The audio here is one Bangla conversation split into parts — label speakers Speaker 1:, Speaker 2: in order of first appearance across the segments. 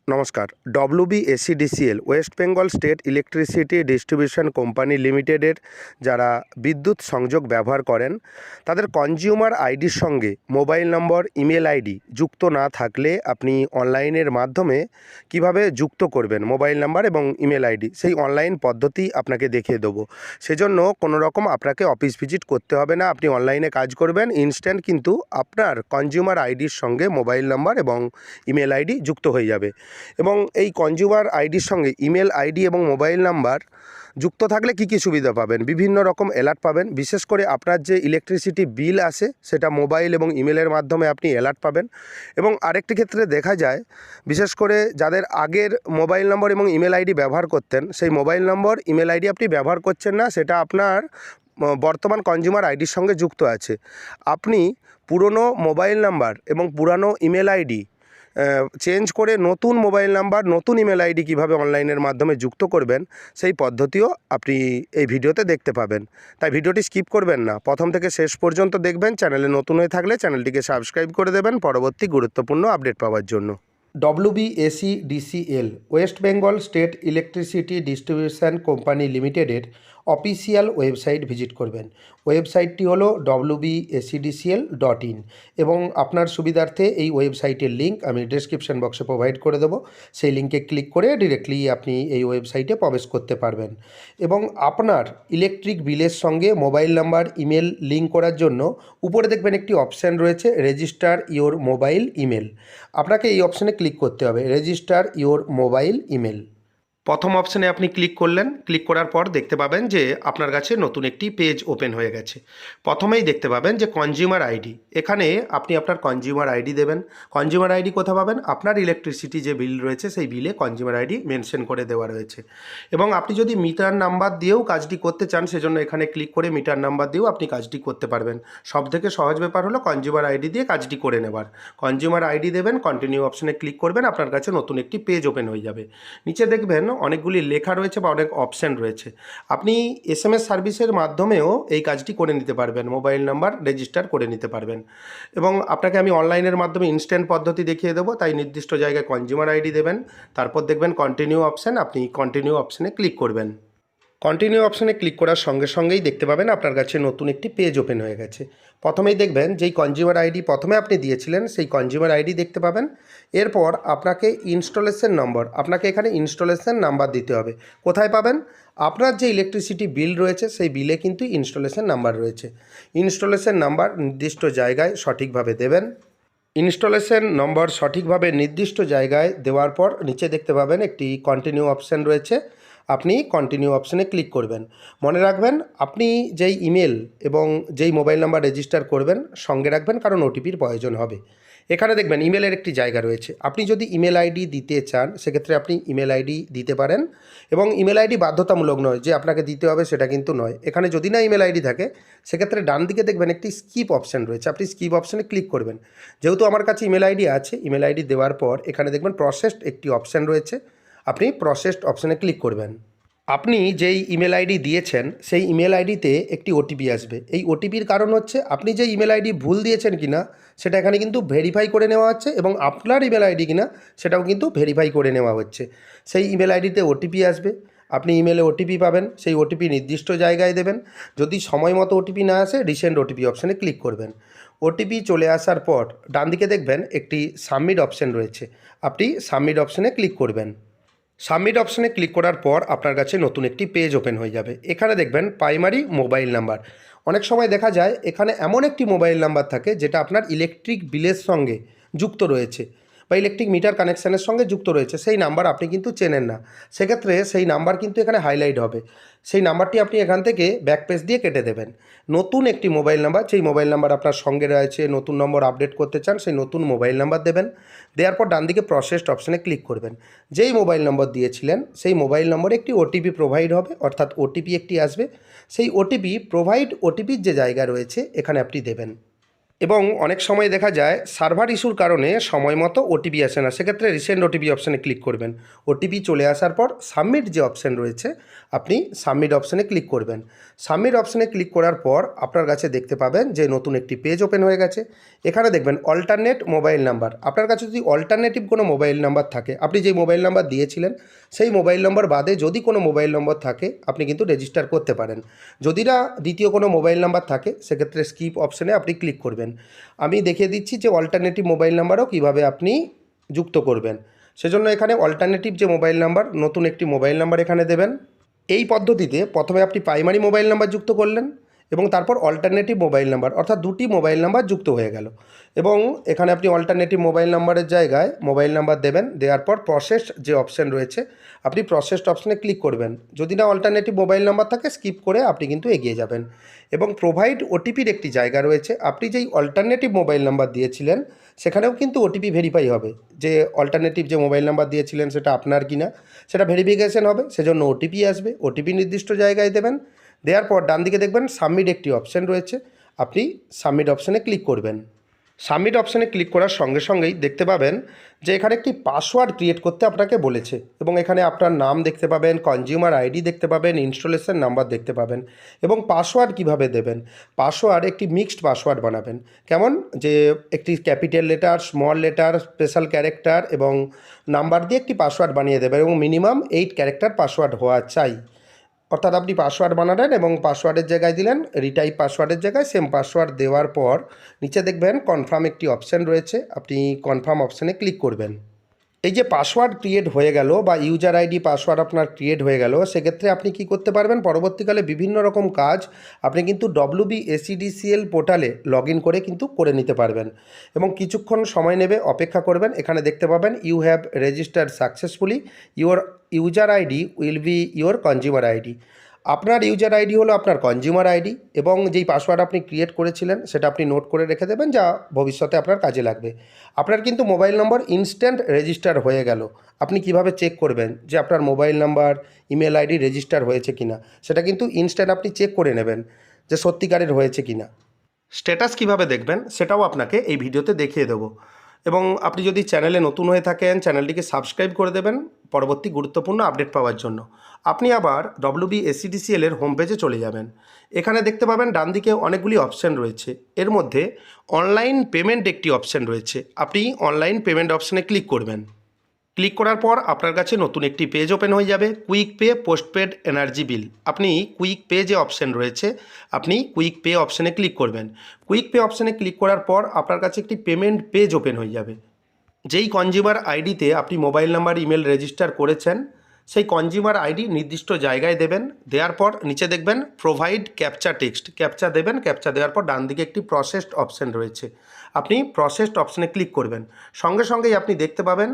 Speaker 1: নমস্কার। WBSEDCL West Bengal state electricity distribution company লিমিটেডের যারা বিদ্যুৎ সংযোগ ব্যবহার করেন তাদের কনজিউমার আইডির সঙ্গে মোবাইল নম্বর, ইমেল আইডি যুক্ত না থাকলে আপনি অনলাইনের মাধ্যমে কিভাবে যুক্ত করবেন মোবাইল নাম্বার এবং ইমেল আইডি, সেই অনলাইন পদ্ধতি আপনাকে দেখিয়ে দেবো। সেজন্য কোনো রকম আপনাকে অফিস ভিজিট করতে হবে না, আপনি অনলাইনে কাজ করবেন। ইনস্ট্যান্ট কিন্তু আপনার কনজিউমার আইডির সঙ্গে মোবাইল নাম্বার এবং ইমেল আইডি যুক্ত হয়ে যাবে। এবং এই কনজিউমার আইডির সঙ্গে ইমেল আইডি এবং মোবাইল নাম্বার যুক্ত থাকলে কী কী সুবিধা পাবেন? বিভিন্ন রকম অ্যালার্ট পাবেন। বিশেষ করে আপনার যে ইলেকট্রিসিটি বিল আসে সেটা মোবাইল এবং ইমেলের মাধ্যমে আপনি অ্যালার্ট পাবেন। এবং আরেকটি ক্ষেত্রে দেখা যায়, বিশেষ করে যাদের আগের মোবাইল নম্বর এবং ইমেল আইডি ব্যবহার করতেন, সেই মোবাইল নম্বর ইমেল আইডি আপনি ব্যবহার করছেন না, সেটা আপনার বর্তমান কনজিউমার আইডির সঙ্গে যুক্ত আছে। আপনি পুরনো মোবাইল নাম্বার এবং পুরানো ইমেল আইডি চেঞ্জ করে নতুন মোবাইল নাম্বার, নতুন ইমেল আইডি কীভাবে অনলাইনের মাধ্যমে যুক্ত করবেন সেই পদ্ধতিও আপনি এই ভিডিওতে দেখতে পাবেন। তাই ভিডিওটি স্কিপ করবেন না, প্রথম থেকে শেষ পর্যন্ত দেখবেন। চ্যানেলে নতুন হয়ে থাকলে চ্যানেলটিকে সাবস্ক্রাইব করে দেবেন পরবর্তী গুরুত্বপূর্ণ আপডেট পাওয়ার জন্য। WBSEDCL West Bengal state electricity distribution company লিমিটেডের অফিসিয়াল ওয়েবসাইট ভিজিট করবেন। ওয়েবসাইটটি হলো WBSEDCL.in এবং আপনার সুবিধার্থে এই ওয়েবসাইটের লিঙ্ক আমি ডেসক্রিপশন বক্সে প্রোভাইড করে দেবো। সেই লিঙ্কে ক্লিক করে ডিরেক্টলি আপনি এই ওয়েবসাইটে প্রবেশ করতে পারবেন। এবং আপনার ইলেকট্রিক বিলের সঙ্গে মোবাইল নাম্বার, ইমেল লিঙ্ক করার জন্য উপরে দেখবেন একটি অপশান রয়েছে, রেজিস্টার ইওর মোবাইল ইমেল। আপনাকে এই অপশানে ক্লিক করতে হবে, রেজিস্টার ইওর মোবাইল ইমেল। প্রথম অপশানে আপনি ক্লিক করলেন। ক্লিক করার পর দেখতে পাবেন যে আপনার কাছে নতুন একটি পেজ ওপেন হয়ে গেছে। প্রথমেই দেখতে পাবেন যে কনজিউমার আইডি, এখানে আপনি আপনার কনজিউমার আইডি দেবেন। কনজিউমার আইডি কোথা পাবেন? আপনার ইলেকট্রিসিটি যে বিল রয়েছে সেই বিলে কনজিউমার আইডি মেনশন করে দেওয়া রয়েছে। এবং আপনি যদি মিটার নাম্বার দিয়েও কাজটি করতে চান, সেজন্য এখানে ক্লিক করে মিটার নাম্বার দিয়েও আপনি কাজটি করতে পারবেন। সবথেকে সহজ ব্যাপার হলো কনজিউমার আইডি দিয়ে কাজটি করে নেবার। কনজিউমার আইডি দেবেন, কন্টিনিউ অপশানে ক্লিক করবেন, আপনার কাছে নতুন একটি পেজ ওপেন হয়ে যাবে। নিচে দেখবেন অনেকগুলি লেখা রয়েছে বা অনেক অপশান রয়েছে। আপনি SMS সার্ভিসের মাধ্যমেও এই কাজটি করে নিতে পারবেন, মোবাইল নাম্বার রেজিস্টার করে নিতে পারবেন। এবং আপনাকে আমি অনলাইনের মাধ্যমে ইনস্ট্যান্ট পদ্ধতি দেখিয়ে দেবো, তাই নির্দিষ্ট জায়গায় কনজিউমার আইডি দেবেন, তারপর দেখবেন কন্টিনিউ অপশান, আপনি কন্টিনিউ অপশানে ক্লিক করবেন। কন্টিনিউ অপশানে ক্লিক করার সঙ্গে সঙ্গেই দেখতে পাবেন আপনার কাছে নতুন একটি পেজ ওপেন হয়ে গেছে। প্রথমেই দেখবেন যেই কনজিউমার আইডি প্রথমে আপনি দিয়েছিলেন সেই কনজিউমার আইডি দেখতে পাবেন। এরপর আপনাকে ইনস্টলেশন নম্বর, আপনাকে এখানে ইনস্টলেশন নাম্বার দিতে হবে। কোথায় পাবেন? আপনার যে ইলেকট্রিসিটি বিল রয়েছে সেই বিলে কিন্তু ইনস্টলেশন নাম্বার রয়েছে। ইনস্টলেশন নাম্বার নির্দিষ্ট জায়গায় সঠিকভাবে দেবেন। ইনস্টলেশন নম্বর সঠিকভাবে নির্দিষ্ট জায়গায় দেওয়ার পর নিচে দেখতে পাবেন একটি কন্টিনিউ অপশান রয়েছে, আপনি কন্টিনিউ অপশানে ক্লিক করবেন। মনে রাখবেন আপনি যেই ইমেল এবং যেই মোবাইল নাম্বার রেজিস্টার করবেন সঙ্গে রাখবেন, কারণ ওটিপির প্রয়োজন হবে। এখানে দেখবেন ইমেলের একটি জায়গা রয়েছে, আপনি যদি ইমেল আইডি দিতে চান সেক্ষেত্রে আপনি ইমেল আইডি দিতে পারেন। এবং ইমেল আইডি বাধ্যতামূলক নয় যে আপনাকে দিতে হবে, সেটা কিন্তু নয়। এখানে যদি না ইমেল আইডি থাকে সেক্ষেত্রে ডান দিকে দেখবেন একটি স্কিপ অপশান রয়েছে, আপনি স্কিপ অপশানে ক্লিক করবেন। যেহেতু আমার কাছে ইমেল আইডি আছে, ইমেল আইডি দেওয়ার পর এখানে দেখবেন প্রসেসড একটি অপশান রয়েছে, আপনি প্রসেসড অপশানে ক্লিক করবেন। আপনি যেই ইমেল আইডি দিয়েছেন সেই ইমেল আইডিতে একটি ওটিপি আসবে। এই ওটিপির কারণ হচ্ছে আপনি যে ইমেল আইডি ভুল দিয়েছেন কিনা সেটা এখানে কিন্তু ভেরিফাই করে নেওয়া হচ্ছে, এবং আপনার ইমেল আইডি কিনা সেটাও কিন্তু ভেরিফাই করে নেওয়া হচ্ছে। সেই ইমেল আইডিতে ওটিপি আসবে, আপনি ইমেলে ওটিপি পাবেন, সেই ওটিপি নির্দিষ্ট জায়গায় দেবেন। যদি সময় মতো ওটিপি না আসে রিসেন্ট ওটিপি অপশানে ক্লিক করবেন। ওটিপি চলে আসার পর ডান দিকে দেখবেন একটি সাবমিট অপশান রয়েছে, আপনি সাবমিট অপশানে ক্লিক করবেন। সাবমিট অপশানে ক্লিক করার পর আপনার কাছে নতুন একটি পেজ ওপেন হয়ে যাবে। এখানে দেখবেন প্রাইমারি মোবাইল নাম্বার। অনেক সময় দেখা যায় এখানে এমন একটি মোবাইল নাম্বার থাকে যেটা আপনার ইলেকট্রিক বিলের সঙ্গে যুক্ত রয়েছে বা ইলেকট্রিক মিটার কানেকশানের সঙ্গে যুক্ত রয়েছে, সেই নাম্বার আপনি কিন্তু চেনেন না। সেক্ষেত্রে সেই নাম্বার কিন্তু এখানে হাইলাইট হবে, সেই নাম্বারটি আপনি এখান থেকে ব্যাক পেজ দিয়ে কেটে দেবেন। নতুন একটি মোবাইল নাম্বার, যেই মোবাইল নাম্বার আপনার সঙ্গে রয়েছে, নতুন নম্বর আপডেট করতে চান সেই নতুন মোবাইল নাম্বার দেবেন। দেওয়ার পর ডান দিকে প্রসেসড অপশানে ক্লিক করবেন। যেই মোবাইল নম্বর দিয়েছিলেন সেই মোবাইল নম্বরে একটি ওটিপি প্রোভাইড হবে, অর্থাৎ ওটিপি একটি আসবে। সেই ওটিপির যে জায়গা রয়েছে এখানে আপনি দেবেন। এবং অনেক সময় দেখা যায় সার্ভার ইস্যুর কারণে সময় মতো ওটিপি আসে না, সেক্ষেত্রে রিসেন্ট ওটিপি অপশানে ক্লিক করবেন। ওটিপি চলে আসার পর সাবমিট যে অপশান রয়েছে আপনি সাবমিট অপশানে ক্লিক করবেন। সাবমিট অপশানে ক্লিক করার পর আপনার কাছে দেখতে পাবেন যে নতুন একটি পেজ ওপেন হয়ে গেছে। এখানে দেখবেন অল্টারনেট মোবাইল নাম্বার। আপনার কাছে যদি অল্টারনেটিভ কোনো মোবাইল নাম্বার থাকে, আপনি যেই মোবাইল নাম্বার দিয়েছিলেন সেই মোবাইল নম্বর বাদে যদি কোনো মোবাইল নম্বর থাকে আপনি কিন্তু রেজিস্টার করতে পারেন। যদি না দ্বিতীয় কোনো মোবাইল নাম্বার থাকে সেক্ষেত্রে স্কিপ অপশানে আপনি ক্লিক করবেন। আমি দেখিয়ে দিচ্ছি যে অল্টারনেটিভ মোবাইল নাম্বারও কীভাবে আপনি যুক্ত করবেন। সেজন্য এখানে অল্টারনেটিভ যে মোবাইল নাম্বার, নতুন একটি মোবাইল নাম্বার এখানে দেবেন। এই পদ্ধতিতে প্রথমে আপনি প্রাইমারি মোবাইল নাম্বার যুক্ত করলেন এবং তারপর অল্টারনেটিভ মোবাইল নাম্বার, অর্থাৎ দুটি মোবাইল নাম্বার যুক্ত হয়ে গেল। এবং এখানে আপনি অল্টারনেটিভ মোবাইল নাম্বারের জায়গায় মোবাইল নাম্বার দেবেন। দেওয়ার পর প্রসেস যে অপশান রয়েছে আপনি প্রসেসড অপশানে ক্লিক করবেন। যদি না অল্টারনেটিভ মোবাইল নাম্বার থাকে স্কিপ করে আপনি কিন্তু এগিয়ে যাবেন। এবং প্রোভাইড ওটিপির একটি জায়গা রয়েছে। আপনি যেই অল্টারনেটিভ মোবাইল নাম্বার দিয়েছিলেন সেখানেও কিন্তু ওটিপি ভেরিফাই হবে, যে অল্টারনেটিভ যে মোবাইল নাম্বার দিয়েছিলেন সেটা আপনার কিনা সেটা ভেরিফিকেশন হবে, সেজন্য ওটিপি আসবে। ওটিপি নির্দিষ্ট জায়গায় দেবেন। দেওয়ার পর ডান দিকে দেখবেন সাবমিট একটি অপশান রয়েছে, আপনি সাবমিট অপশানে ক্লিক করবেন। সাবমিট অপশানে ক্লিক করার সঙ্গে সঙ্গেই দেখতে পাবেন যে এখানে একটি পাসওয়ার্ড ক্রিয়েট করতে আপনাকে বলেছে এবং এখানে আপনার নাম দেখতে পাবেন, কনজিউমার আইডি দেখতে পাবেন, ইনস্টলেশন নাম্বার দেখতে পাবেন। এবং পাসওয়ার্ড কিভাবে দেবেন, পাসওয়ার্ড একটি মিক্সড পাসওয়ার্ড বানাবেন। কেমন, যে একটি capital letter, small letter, special character এবং নাম্বার দিয়ে একটি পাসওয়ার্ড বানিয়ে দেবেন এবং মিনিমাম 8 ক্যারেক্টার পাসওয়ার্ড হওয়া চাই। অর্থাৎ আপনি পাসওয়ার্ড বানালেন এবং পাসওয়ার্ডের জায়গায় দিলেন রিটাইপ পাসওয়ার্ডের জায়গায় সেম পাসওয়ার্ড দেওয়ার পর নিচে দেখবেন কনফার্ম একটি অপশান রয়েছে, আপনি কনফার্ম অপশানে ক্লিক করবেন। এই যে পাসওয়ার্ড ক্রিয়েট হয়ে গেল বা ইউজার আইডি পাসওয়ার্ড আপনার ক্রিয়েট হয়ে গেল, সেক্ষেত্রে আপনি কি করতে পারবেন, পরবর্তীকালে বিভিন্ন রকম কাজ আপনি কিন্তু WBSEDCL পোর্টালে লগ ইন করে কিন্তু করে নিতে পারবেন। এবং কিছুক্ষণ সময় নেবে, অপেক্ষা করবেন। এখানে দেখতে পাবেন you have registered successfully, your user ID will be your consumer ID. আপনার ইউজার আইডি হলো আপনার কনজিউমার আইডি এবং যেই পাসওয়ার্ড আপনি ক্রিয়েট করেছিলেন সেটা আপনি নোট করে রেখে দেবেন, যা ভবিষ্যতে আপনার কাজে লাগবে। আপনার কিন্তু মোবাইল নম্বর ইনস্ট্যান্ট রেজিস্টার হয়ে গেল। আপনি কিভাবে চেক করবেন যে আপনার mobile number, email ID register হয়েছে কিনা, সেটা কিন্তু ইনস্ট্যান্ট আপনি চেক করে নেবেন যে সত্যিকারের হয়েছে কিনা। স্ট্যাটাস কিভাবে দেখবেন সেটাও আপনাকে এই ভিডিওতে দেখিয়ে দেবো। এবং আপনি যদি চ্যানেলে নতুন হয়ে থাকেন চ্যানেলটিকে সাবস্ক্রাইব করে দেবেন পরবর্তী গুরুত্বপূর্ণ আপডেট পাওয়ার জন্য। আপনি আবার WBSEDCL এর হোম পেজে চলে যাবেন। এখানে দেখতে পাবেন ডান দিকে অনেকগুলি অপশান রয়েছে, এর মধ্যে অনলাইন পেমেন্ট একটি অপশান রয়েছে। আপনি অনলাইন পেমেন্ট অপশানে ক্লিক করবেন। ক্লিক করার পর আপনার কাছে নতুন একটি পেজ ওপেন হয়ে যাবে, কুইক পে পোস্টপেড এনার্জি বিল। আপনি কুইক পে যে অপশান রয়েছে আপনি কুইক পে অপশানে ক্লিক করবেন। কুইক পে অপশানে ক্লিক করার পর আপনার কাছে একটি পেমেন্ট পেজ ওপেন হয়ে যাবে। যেই কনজিউমার আইডিতে আপনি মোবাইল নাম্বার, ইমেল রেজিস্টার করেছেন সেই কনজিউমার আইডি নির্দিষ্ট জায়গায় দেবেন। দেওয়ার পর নিচে দেখবেন প্রোভাইড ক্যাপচা টেক্সট, ক্যাপচা দেবেন। ক্যাপচা দেওয়ার পর ডান দিকে একটি প্রসেসড অপশান রয়েছে, আপনি প্রসেসড অপশানে ক্লিক করবেন। সঙ্গে সঙ্গেই আপনি দেখতে পাবেন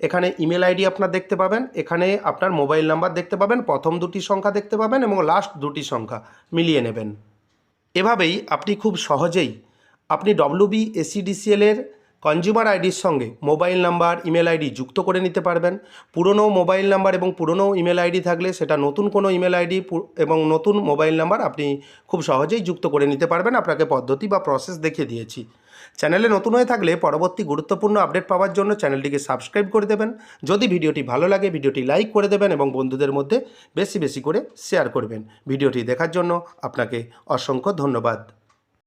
Speaker 1: এখানে ইমেল আইডি আপনার দেখতে পাবেন, এখানে আপনার মোবাইল নাম্বার দেখতে পাবেন, প্রথম দুটি সংখ্যা দেখতে পাবেন এবং লাস্ট দুটি সংখ্যা মিলিয়ে নেবেন। এভাবেই আপনি খুব সহজেই আপনি WBSEDCL এর কনজিউমার আইডির সঙ্গে মোবাইল নাম্বার, ইমেল আইডি যুক্ত করে নিতে পারবেন। পুরনো মোবাইল নাম্বার এবং পুরনো ইমেল আইডি থাকলে সেটা নতুন কোনো ইমেল আইডি এবং নতুন মোবাইল নাম্বার আপনি খুব সহজেই যুক্ত করে নিতে পারবেন। আপনাকে পদ্ধতি বা প্রসেস দেখিয়ে দিয়েছি। চ্যানেলে নতুন হয়ে থাকলে পরবর্তী গুরুত্বপূর্ণ আপডেট পাওয়ার জন্য চ্যানেলটিকে সাবস্ক্রাইব করে দেবেন। যদি ভিডিওটি ভালো লাগে ভিডিওটি লাইক করে দেবেন এবং বন্ধুদের মধ্যে বেশি বেশি করে শেয়ার করবেন। ভিডিওটি দেখার জন্য আপনাকে অসংখ্য ধন্যবাদ।